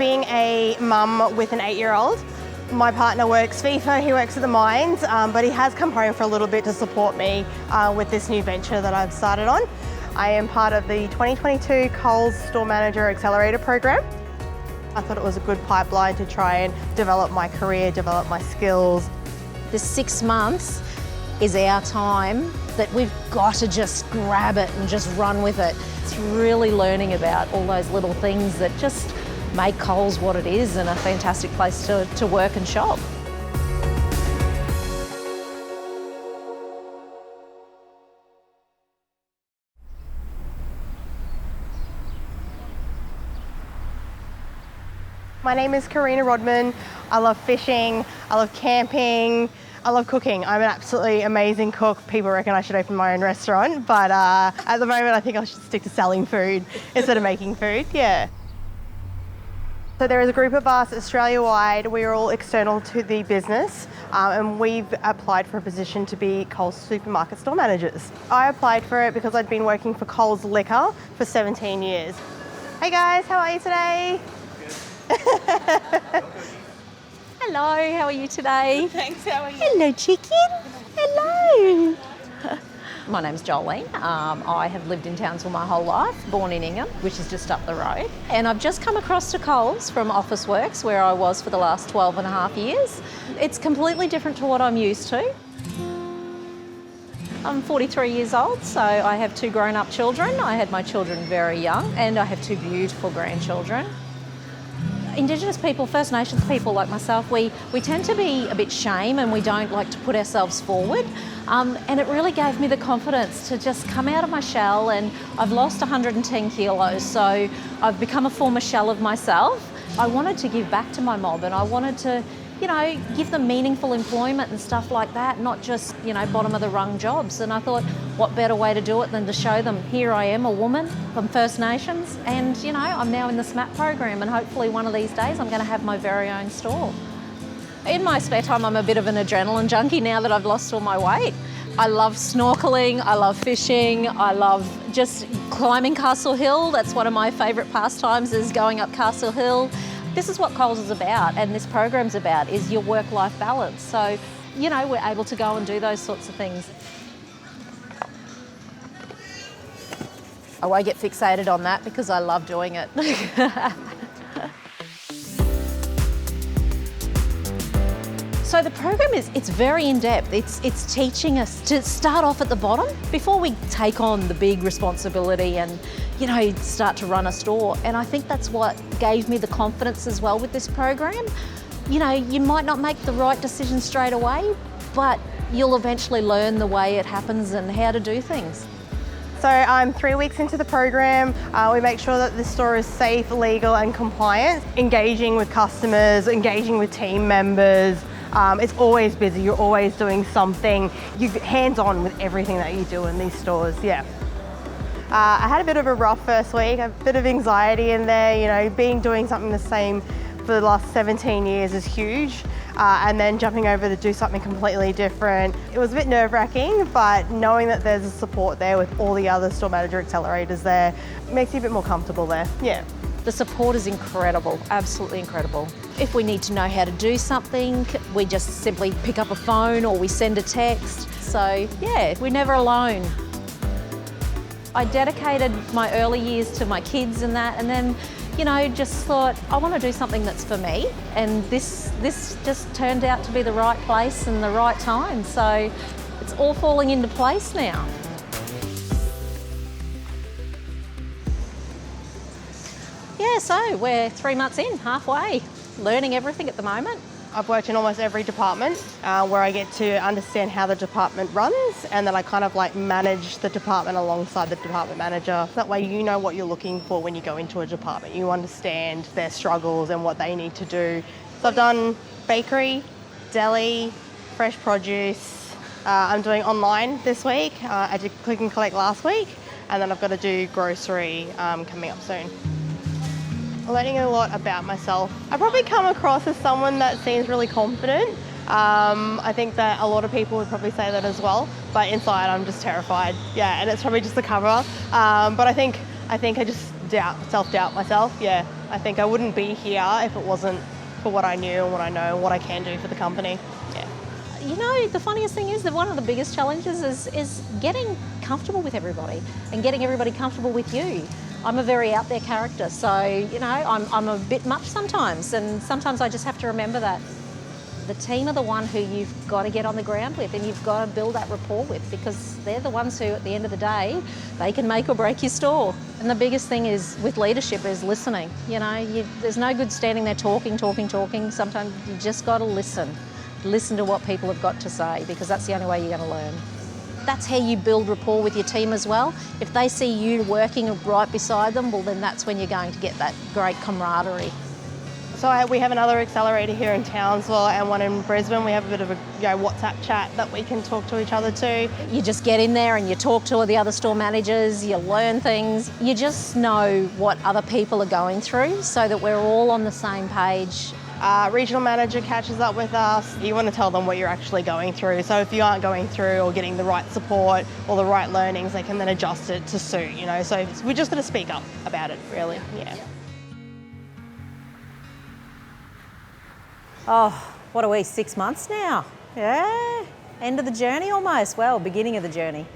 Being a mum with an 8-year-old, my partner works FIFA, he works at the mines, but he has come home for a little bit to support me with this new venture that I've started on. I am part of the 2022 Coles Store Manager Accelerator Program. I thought it was a good pipeline to try and develop my career, develop my skills. This 6 months is our time that we've got to just grab it and just run with it. It's really learning about all those little things that just make Coles what it is and a fantastic place to work and shop. My name is Karina Rodman. I love fishing, I love camping, I love cooking. I'm an absolutely amazing cook. People reckon I should open my own restaurant, but at the moment I think I should stick to selling food instead of making food, yeah. So there is a group of us Australia-wide. We're all external to the business and we've applied for a position to be Coles supermarket store managers. I applied for it because I'd been working for Coles Liquor for 17 years. Hey guys, how are you today? Hello, how are you today? Thanks, how are you? Hello, chicken. Hello. My name's Jolene. I have lived in Townsville my whole life, born in Ingham, which is just up the road. And I've just come across to Coles from Officeworks, where I was for the last 12 and a half years. It's completely different to what I'm used to. I'm 43 years old, so I have 2 grown-up children. I had my children very young, and I have 2 beautiful grandchildren. Indigenous people, First Nations people like myself, we tend to be a bit shame and we don't like to put ourselves forward. And it really gave me the confidence to just come out of my shell, and I've lost 110 kilos, so I've become a former shell of myself. I wanted to give back to my mob and I wanted to, you know, give them meaningful employment and stuff like that, not just, you know, bottom of the rung jobs. And I thought, what better way to do it than to show them, here I am, a woman from First Nations, and, you know, I'm now in the SMAP program, and hopefully one of these days I'm going to have my very own store. In my spare time, I'm a bit of an adrenaline junkie now that I've lost all my weight. I love snorkeling, I love fishing, I love just climbing Castle Hill. That's one of my favourite pastimes, is going up Castle Hill. This is what Coles is about, and this program's about, is your work-life balance. So, you know, we're able to go and do those sorts of things. I won't get fixated on that because I love doing it. So the program it's very in-depth. It's teaching us to start off at the bottom before we take on the big responsibility and, you know, start to run a store. And I think that's what gave me the confidence as well with this program. You know, you might not make the right decision straight away, but you'll eventually learn the way it happens and how to do things. So I'm 3 weeks into the program. We make sure that the store is safe, legal and compliant, engaging with customers, engaging with team members. It's always busy, you're always doing something. You're hands-on with everything that you do in these stores, yeah. I had a bit of a rough first week, a bit of anxiety in there, you know, doing something the same for the last 17 years is huge. And then jumping over to do something completely different. It was a bit nerve-wracking, but knowing that there's a support there with all the other store manager accelerators there, makes you a bit more comfortable there, yeah. The support is incredible, absolutely incredible. If we need to know how to do something, we just simply pick up a phone or we send a text. So yeah, we're never alone. I dedicated my early years to my kids and that, and then, you know, just thought, I want to do something that's for me. And this just turned out to be the right place and the right time. So it's all falling into place now. Yeah, so we're 3 months in, halfway, learning everything at the moment. I've worked in almost every department where I get to understand how the department runs, and then I kind of like manage the department alongside the department manager. That way you know what you're looking for when you go into a department. You understand their struggles and what they need to do. So I've done bakery, deli, fresh produce. I'm doing online this week. I did click and collect last week, and then I've got to do grocery coming up soon. Learning a lot about myself. I probably come across as someone that seems really confident. I think that a lot of people would probably say that as well, but inside I'm just terrified. Yeah, and it's probably just the cover. But I think I just self-doubt myself. Yeah, I think I wouldn't be here if it wasn't for what I knew and what I know and what I can do for the company. Yeah. You know, the funniest thing is that one of the biggest challenges is getting comfortable with everybody and getting everybody comfortable with you. I'm a very out there character, so, you know, I'm a bit much sometimes, and sometimes I just have to remember that the team are the one who you've got to get on the ground with, and you've got to build that rapport with, because they're the ones who, at the end of the day, they can make or break your store. And the biggest thing is with leadership is listening. You know, there's no good standing there talking. Sometimes you just got to listen. Listen to what people have got to say, because that's the only way you're going to learn. That's how you build rapport with your team as well. If they see you working right beside them, well, then that's when you're going to get that great camaraderie. So we have another accelerator here in Townsville and one in Brisbane. We have a bit of a WhatsApp chat that we can talk to each other too. You just get in there and you talk to the other store managers, you learn things. You just know what other people are going through so that we're all on the same page. Regional manager catches up with us. You want to tell them what you're actually going through. So if you aren't going through or getting the right support or the right learnings, they can then adjust it to suit, you know. So we're just going to speak up about it, really. Yeah. Oh, what are we, 6 months now? Yeah, end of the journey almost. Well, beginning of the journey.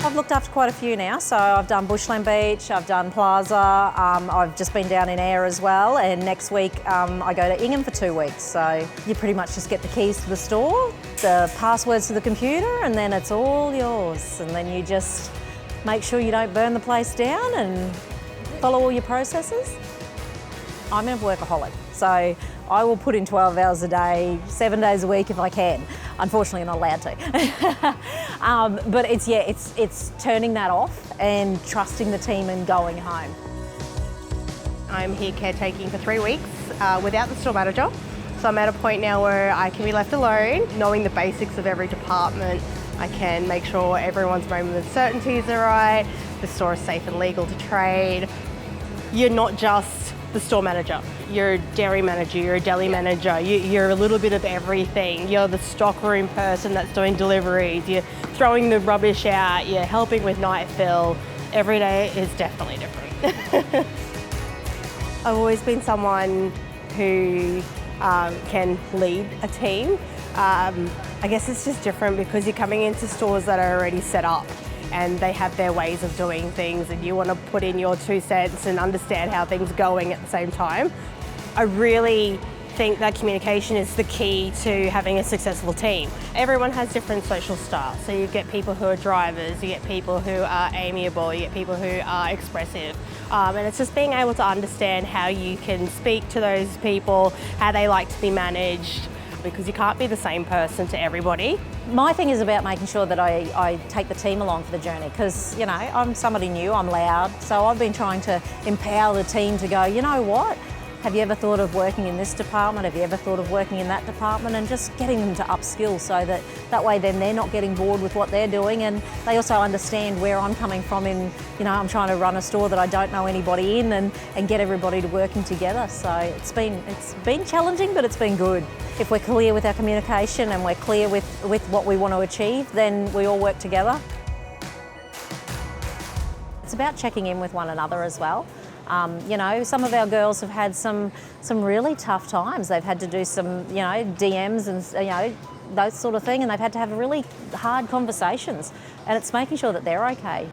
I've looked after quite a few now, so I've done Bushland Beach, I've done Plaza, I've just been down in Ayr as well, and next week I go to Ingham for 2 weeks. So you pretty much just get the keys to the store, the passwords to the computer, and then it's all yours. And then you just make sure you don't burn the place down and follow all your processes. I'm a workaholic, so I will put in 12 hours a day, 7 days a week if I can. Unfortunately, I'm not allowed to. But it's turning that off and trusting the team and going home. I'm here caretaking for 3 weeks without the store manager. So I'm at a point now where I can be left alone, knowing the basics of every department. I can make sure everyone's moment of certainties are right, the store is safe and legal to trade. You're not just the store manager. You're a dairy manager, you're a deli manager, you're a little bit of everything. You're the stockroom person that's doing deliveries, you're throwing the rubbish out, you're helping with night fill. Every day is definitely different. I've always been someone who can lead a team. I guess it's just different because you're coming into stores that are already set up and they have their ways of doing things, and you want to put in your 2 cents and understand how things are going at the same time. I really think that communication is the key to having a successful team. Everyone has different social styles. So you get people who are drivers, you get people who are amiable, you get people who are expressive. And it's just being able to understand how you can speak to those people, how they like to be managed, because you can't be the same person to everybody. My thing is about making sure that I take the team along for the journey, because, you know, I'm somebody new, I'm loud, so I've been trying to empower the team to go, you know what? Have you ever thought of working in this department? Have you ever thought of working in that department? And just getting them to upskill so that way then they're not getting bored with what they're doing, and they also understand where I'm coming from in, you know, I'm trying to run a store that I don't know anybody in and get everybody to working together. So it's been challenging, but it's been good. If we're clear with our communication and we're clear with what we want to achieve, then we all work together. It's about checking in with one another as well. You know, some of our girls have had some really tough times. They've had to do some, you know, DMs and, you know, those sort of thing, and they've had to have really hard conversations, and it's making sure that they're okay.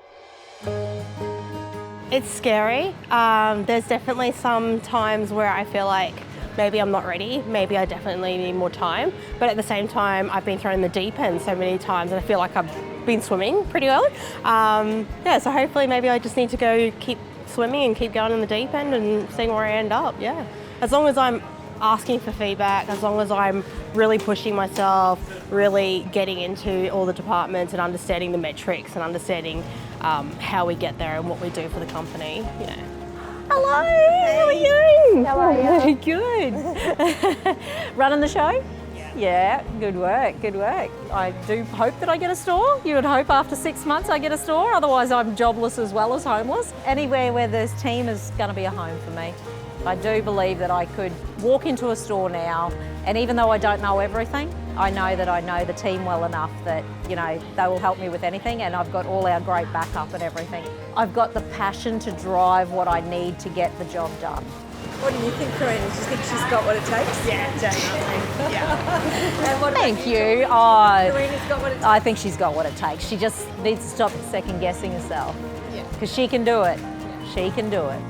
It's scary. There's definitely some times where I feel like maybe I'm not ready, maybe I definitely need more time, but at the same time I've been thrown in the deep end so many times and I feel like I've been swimming pretty well. Yeah, so hopefully maybe I just need to go keep swimming and keep going in the deep end and seeing where I end up. Yeah, as long as I'm asking for feedback, as long as I'm really pushing myself, really getting into all the departments and understanding the metrics and understanding how we get there and what we do for the company, you know. Hello, how are you? How are you? Good. Running the show? Yeah. Yeah, good work, good work. I do hope that I get a store. You would hope after 6 months I get a store, otherwise I'm jobless as well as homeless. Anywhere where this team is going to be a home for me. I do believe that I could walk into a store now, and even though I don't know everything, I know that I know the team well enough that, you know, they will help me with anything, and I've got all our great backup and everything. I've got the passion to drive what I need to get the job done. What do you think, Karina? Do you think she's got what it takes? Yeah, definitely. Yeah. And what about Thank you. Karina's got what it takes? I think she's got what it takes. She just needs to stop second guessing herself. Yeah. Because she can do it. She can do it.